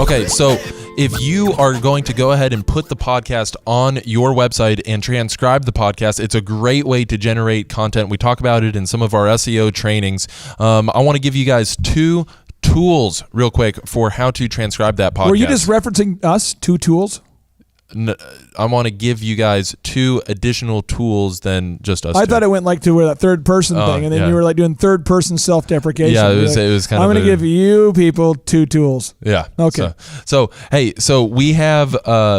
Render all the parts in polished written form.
Okay, so if you are going to go ahead and put the podcast on your website and transcribe the podcast, it's a great way to generate content. We talk about it in some of our SEO trainings. I want to give you guys 2 tools real quick for how to transcribe that podcast. Were you just referencing us, 2 tools? I want to give you guys 2 additional tools than just us. I thought it went like to where that third person thing, and then you were like doing third person self-deprecation. Yeah, it was kind of. I'm going to give you people 2 tools. Yeah. Okay. So we have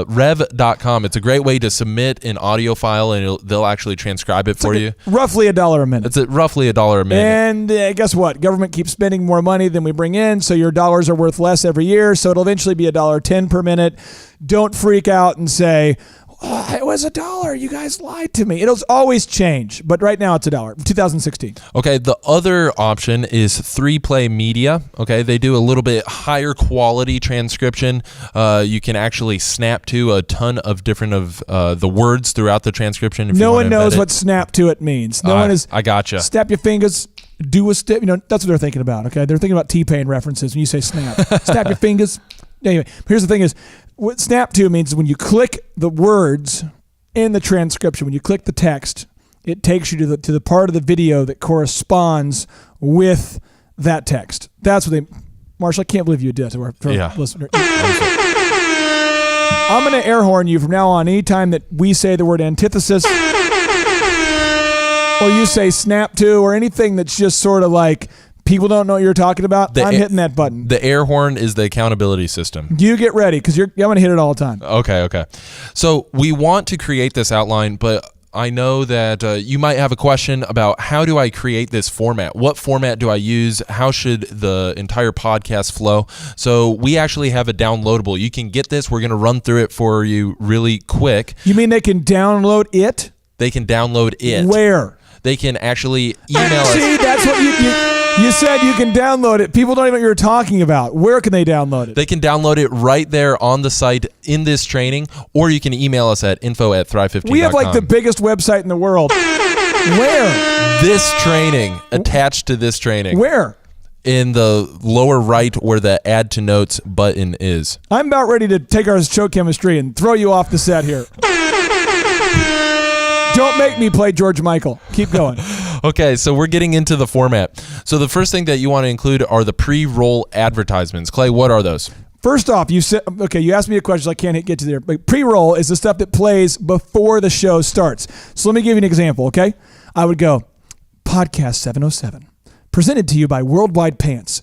rev.com. It's a great way to submit an audio file, and they'll actually transcribe it for you. Roughly $1 a minute. It's roughly $1 a minute. And guess what? Government keeps spending more money than we bring in, so your dollars are worth less every year. So it'll eventually be $1.10 per minute. Don't freak out and say, oh, it was $1. You guys lied to me. It'll always change, but right now it's $1. 2016. Okay, the other option is 3Play Media. Okay, they do a little bit higher quality transcription. You can actually snap to a ton of different the words throughout the transcription. No one knows what snap to it means. No one is. I gotcha. Snap your fingers. Do a step. That's what they're thinking about. Okay, they're thinking about T-Pain references when you say snap. Snap your fingers. Anyway, here's the thing: is what snap to means when you click the words in the transcription, when you click the text, it takes you to the part of the video that corresponds with that text. That's what they. Marshall, I can't believe you did that for listener. I'm going to air horn you from now on. Anytime that we say the word antithesis, or you say snap to, or anything that's just sort of like. People don't know what you're talking about. I'm hitting that button. The air horn is the accountability system. You get ready because I'm going to hit it all the time. Okay. So we want to create this outline, but I know that you might have a question about how do I create this format? What format do I use? How should the entire podcast flow? So we actually have a downloadable. You can get this. We're going to run through it for you really quick. You mean they can download it? They can download it. Where? They can actually email us. See, that's what you said you can download it. People don't even know what you're talking about. Where can they download it? They can download it right there on the site in this training, or you can email us at info@thrive15.com. We have like the biggest website in the world. Where? This training, attached to this training. Where? In the lower right where the add to notes button is. I'm about ready to take our show chemistry and throw you off the set here. Don't make me play George Michael. Keep going. Okay, so we're getting into the format. So the first thing that you want to include are the pre-roll advertisements. Clay, what are those? First off, you asked me a question, so I can't get to there. But pre-roll is the stuff that plays before the show starts. So let me give you an example, okay? I would go, Podcast 707, presented to you by Worldwide Pants.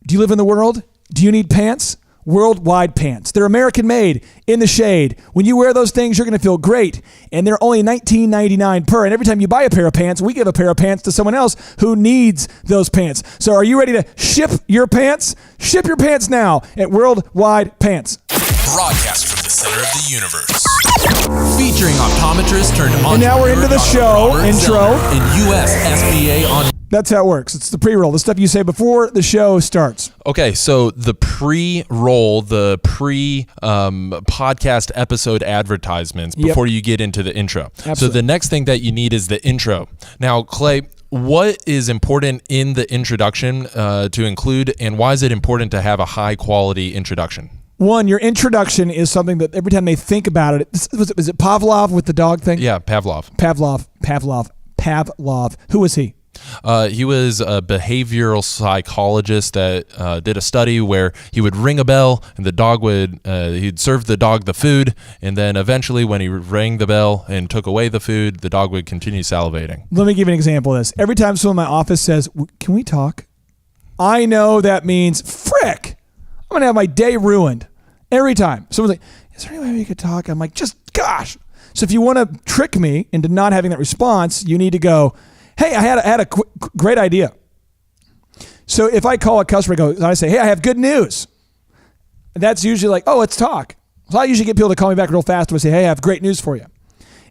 Do you live in the world? Do you need pants? Worldwide Pants. They're American made, in the shade. When you wear those things, you're going to feel great. And they're only $19.99 per. And every time you buy a pair of pants, we give a pair of pants to someone else who needs those pants. So are you ready to ship your pants? Ship your pants now at Worldwide Pants. Broadcast from the center of the universe. Featuring optometrists turned on. And now we're into the show intro. And USSBA on. That's how it works. It's the pre-roll, the stuff you say before the show starts. Okay, so the pre-roll, the podcast episode advertisements before you get into the intro. Absolutely. So the next thing that you need is the intro. Now, Clay, what is important in the introduction to include, and why is it important to have a high-quality introduction? One, your introduction is something that every time they think about it, is it Pavlov with the dog thing? Yeah, Pavlov. Pavlov. Who was he? He was a behavioral psychologist that did a study where he would ring a bell and the dog he'd serve the dog the food, and then eventually when he rang the bell and took away the food, the dog would continue salivating. Let me give you an example of this. Every time someone in my office says, "Can we talk?" I know that means, frick, I'm going to have my day ruined. Every time. Someone's like, "Is there any way we could talk?" I'm like, just gosh. So if you want to trick me into not having that response, you need to go, "Hey, I had a great idea." So if I call a customer and I say, "Hey, I have good news," that's usually like, "Oh, let's talk." So I usually get people to call me back real fast and say, "Hey, I have great news for you."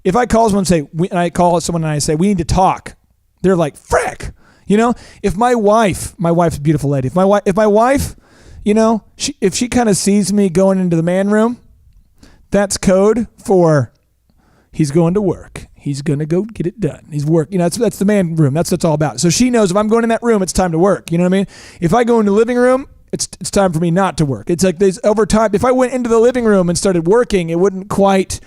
If I call someone and I call someone and I say, "We need to talk," they're like, "Frick." If my wife's a beautiful lady. If my wife, if she kind of sees me going into the man room, that's code for he's going to work. He's going to go get it done. He's working. You know, that's the man room. That's what it's all about. So she knows if I'm going in that room, it's time to work. You know what I mean? If I go into the living room, it's time for me not to work. It's like there's over time. If I went into the living room and started working, it wouldn't quite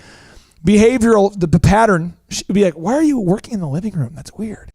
the pattern. She'd be like, why are you working in the living room? That's weird.